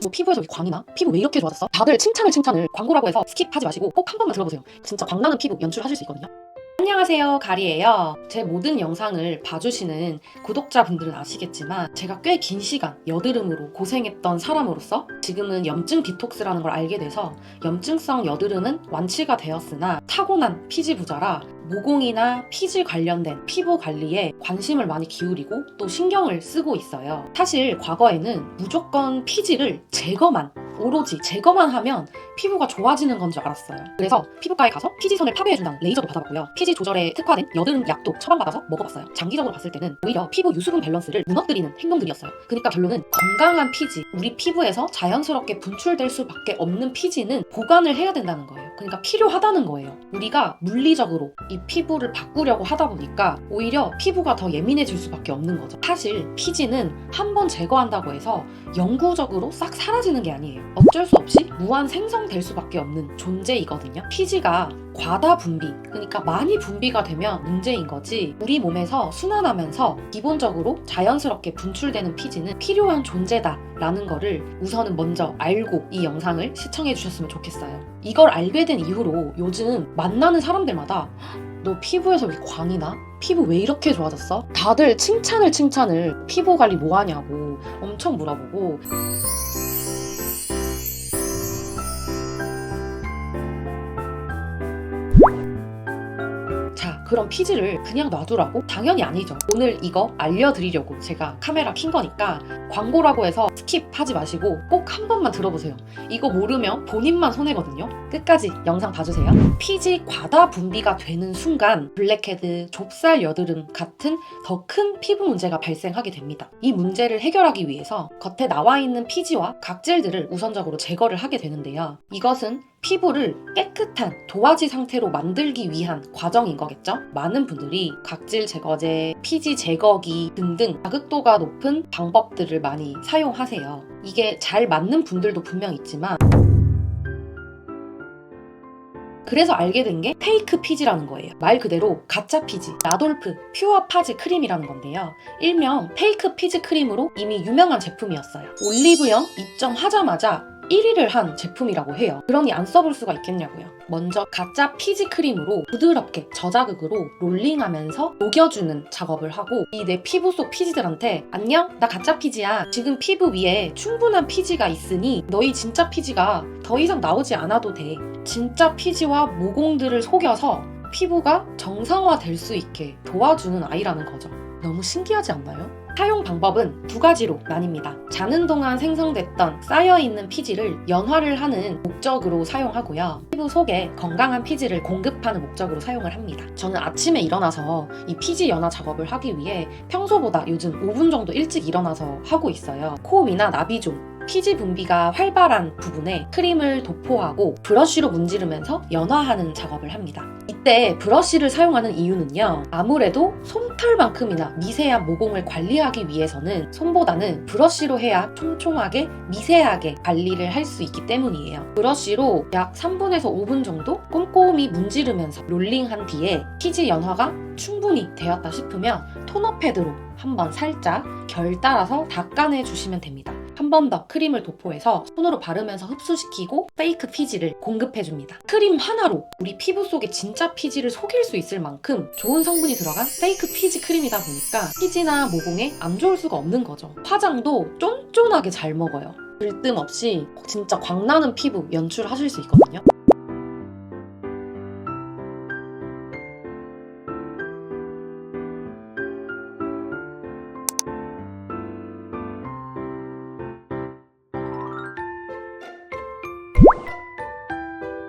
뭐 피부에서 왜 광이나? 피부 왜 이렇게 좋아졌어? 다들 칭찬을 광고라고 해서 스킵하지 마시고 꼭 한 번만 들어보세요. 진짜 광나는 피부 연출하실 수 있거든요. 안녕하세요, 가리예요. 제 모든 영상을 봐주시는 구독자분들은 아시겠지만 제가 꽤 긴 시간 여드름으로 고생했던 사람으로서 지금은 염증 디톡스라는 걸 알게 돼서 염증성 여드름은 완치가 되었으나 타고난 피지 부자라 모공이나 피지 관련된 피부 관리에 관심을 많이 기울이고 또 신경을 쓰고 있어요. 사실 과거에는 무조건 피지를 오로지 제거만 하면 피부가 좋아지는 건 줄 알았어요. 그래서 피부과에 가서 피지선을 파괴해준다는 레이저도 받아봤고요. 피지 조절에 특화된 여드름 약도 처방받아서 먹어봤어요. 장기적으로 봤을 때는 오히려 피부 유수분 밸런스를 무너뜨리는 행동들이었어요. 그러니까 결론은 건강한 피지, 우리 피부에서 자연스럽게 분출될 수밖에 없는 피지는 보관을 해야 된다는 거예요. 그러니까 필요하다는 거예요. 우리가 물리적으로 이 피부를 바꾸려고 하다 보니까 오히려 피부가 더 예민해질 수밖에 없는 거죠. 사실 피지는 한 번 제거한다고 해서 영구적으로 싹 사라지는 게 아니에요. 어쩔 수 없이 무한 생성될 수밖에 없는 존재이거든요. 피지가 과다 분비, 그러니까 많이 분비가 되면 문제인 거지, 우리 몸에서 순환하면서 기본적으로 자연스럽게 분출되는 피지는 필요한 존재다라는 거를 우선은 먼저 알고 이 영상을 시청해 주셨으면 좋겠어요. 이걸 알게 된 이후로 요즘 만나는 사람들마다 너 피부에서 왜 광이 나? 피부 왜 이렇게 좋아졌어? 다들 칭찬을 피부 관리 뭐 하냐고 엄청 물어보고, 자, 그럼 피지를 그냥 놔두라고? 당연히 아니죠. 오늘 이거 알려드리려고 제가 카메라 킨 거니까 광고라고 해서 스킵하지 마시고 꼭 한 번만 들어보세요. 이거 모르면 본인만 손해거든요. 끝까지 영상 봐주세요. 피지 과다 분비가 되는 순간 블랙헤드, 좁쌀 여드름 같은 더 큰 피부 문제가 발생하게 됩니다. 이 문제를 해결하기 위해서 겉에 나와 있는 피지와 각질들을 우선적으로 제거를 하게 되는데요. 이것은 피부를 깨끗한 도화지 상태로 만들기 위한 과정인 거겠죠? 많은 분들이 각질 제거제, 피지 제거기 등등 자극도가 높은 방법들을 많이 사용하세요. 이게 잘 맞는 분들도 분명 있지만, 그래서 알게 된 게 페이크 피지라는 거예요. 말 그대로 가짜 피지, 나돌프 퓨어 파지 크림이라는 건데요. 일명 페이크 피지 크림으로 이미 유명한 제품이었어요. 올리브영 입점하자마자 1위를 한 제품이라고 해요. 그러니 안 써볼 수가 있겠냐고요. 먼저 가짜 피지 크림으로 부드럽게 저자극으로 롤링하면서 녹여주는 작업을 하고, 이 내 피부 속 피지들한테 안녕, 나 가짜 피지야. 지금 피부 위에 충분한 피지가 있으니 너희 진짜 피지가 더 이상 나오지 않아도 돼. 진짜 피지와 모공들을 속여서 피부가 정상화될 수 있게 도와주는 아이라는 거죠. 너무 신기하지 않나요? 사용 방법은 두 가지로 나뉩니다. 자는 동안 생성됐던 쌓여있는 피지를 연화를 하는 목적으로 사용하고요. 피부 속에 건강한 피지를 공급하는 목적으로 사용을 합니다. 저는 아침에 일어나서 이 피지 연화 작업을 하기 위해 평소보다 요즘 5분 정도 일찍 일어나서 하고 있어요. 코 위나 나비존, 피지 분비가 활발한 부분에 크림을 도포하고 브러쉬로 문지르면서 연화하는 작업을 합니다. 이때 브러쉬를 사용하는 이유는요, 아무래도 솜털만큼이나 미세한 모공을 관리하기 위해서는 손보다는 브러쉬로 해야 촘촘하게 미세하게 관리를 할 수 있기 때문이에요. 브러쉬로 약 3분에서 5분 정도 꼼꼼히 문지르면서 롤링한 뒤에 피지 연화가 충분히 되었다 싶으면 토너 패드로 한번 살짝 결 따라서 닦아내 주시면 됩니다. 한 번 더 크림을 도포해서 손으로 바르면서 흡수시키고 페이크 피지를 공급해줍니다. 크림 하나로 우리 피부 속에 진짜 피지를 속일 수 있을 만큼 좋은 성분이 들어간 페이크 피지 크림이다 보니까 피지나 모공에 안 좋을 수가 없는 거죠. 화장도 쫀쫀하게 잘 먹어요. 들뜸 없이 진짜 광나는 피부 연출하실 수 있거든요.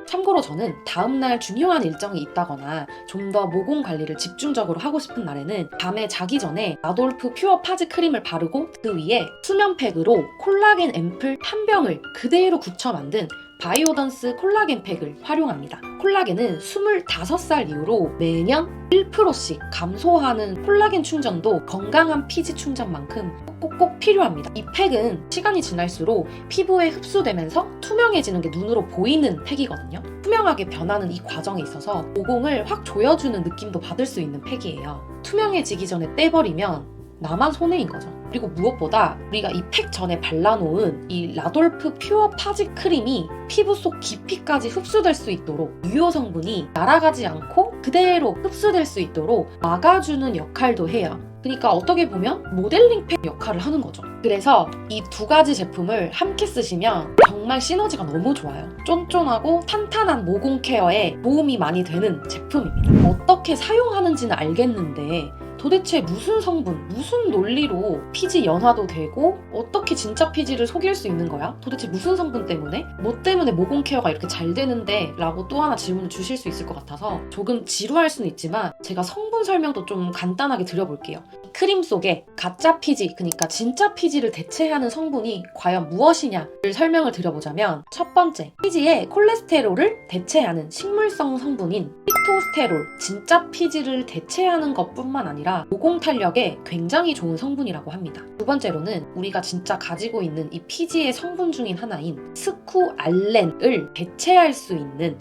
참고로 저는 다음날 중요한 일정이 있다거나 좀 더 모공 관리를 집중적으로 하고 싶은 날에는 밤에 자기 전에 나돌프 퓨어 파즈 크림을 바르고 그 위에 수면팩으로 콜라겐 앰플 한 병을 그대로 굳혀 만든 바이오던스 콜라겐 팩을 활용합니다. 콜라겐은 25살 이후로 매년 1%씩 감소하는 콜라겐 충전도 건강한 피지 충전만큼 꼭꼭 필요합니다. 이 팩은 시간이 지날수록 피부에 흡수되면서 투명해지는 게 눈으로 보이는 팩이거든요. 투명하게 변하는 이 과정에 있어서 모공을 확 조여주는 느낌도 받을 수 있는 팩이에요. 투명해지기 전에 떼버리면 나만 손해인 거죠. 그리고 무엇보다 우리가 이 팩 전에 발라놓은 이 라돌프 퓨어 파지 크림이 피부 속 깊이까지 흡수될 수 있도록 유효 성분이 날아가지 않고 그대로 흡수될 수 있도록 막아주는 역할도 해요. 그러니까 어떻게 보면 모델링 팩 역할을 하는 거죠. 그래서 이 두 가지 제품을 함께 쓰시면 정말 시너지가 너무 좋아요. 쫀쫀하고 탄탄한 모공 케어에 도움이 많이 되는 제품입니다. 어떻게 사용하는지는 알겠는데 도대체 무슨 성분, 무슨 논리로 피지 연화도 되고 어떻게 진짜 피지를 속일 수 있는 거야? 도대체 무슨 성분 때문에? 뭐 때문에 모공 케어가 이렇게 잘 되는데? 라고 또 하나 질문을 주실 수 있을 것 같아서 조금 지루할 수는 있지만 제가 성분 설명도 좀 간단하게 드려볼게요. 크림 속에 가짜 피지, 그러니까 진짜 피지를 대체하는 성분이 과연 무엇이냐를 설명을 드려보자면 첫 번째, 피지의 콜레스테롤을 대체하는 식물성 성분인 피토스테롤, 진짜 피지를 대체하는 것뿐만 아니라 모공 탄력에 굉장히 좋은 성분이라고 합니다. 두 번째로는 우리가 진짜 가지고 있는 이 피지의 성분 중인 하나인 스쿠알렌을 대체할 수 있는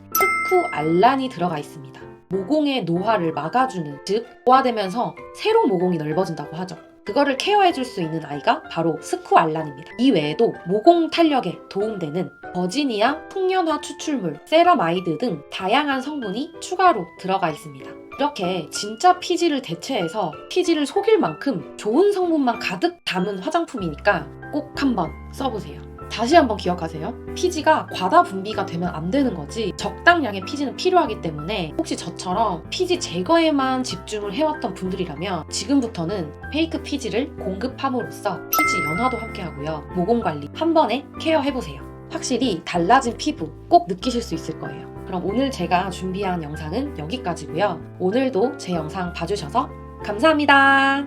스쿠알란이 들어가 있습니다. 모공의 노화를 막아주는, 즉 노화되면서 새로 모공이 넓어진다고 하죠. 그거를 케어해줄 수 있는 아이가 바로 스쿠알란입니다. 이 외에도 모공 탄력에 도움되는 버지니아 풍년화 추출물, 세라마이드 등 다양한 성분이 추가로 들어가 있습니다. 이렇게 진짜 피지를 대체해서 피지를 속일 만큼 좋은 성분만 가득 담은 화장품이니까 꼭 한번 써보세요. 다시 한번 기억하세요. 피지가 과다 분비가 되면 안 되는 거지 적당량의 피지는 필요하기 때문에 혹시 저처럼 피지 제거에만 집중을 해왔던 분들이라면 지금부터는 페이크 피지를 공급함으로써 피지 연화도 함께 하고요. 모공 관리 한 번에 케어해보세요. 확실히 달라진 피부 꼭 느끼실 수 있을 거예요. 그럼 오늘 제가 준비한 영상은 여기까지고요. 오늘도 제 영상 봐주셔서 감사합니다.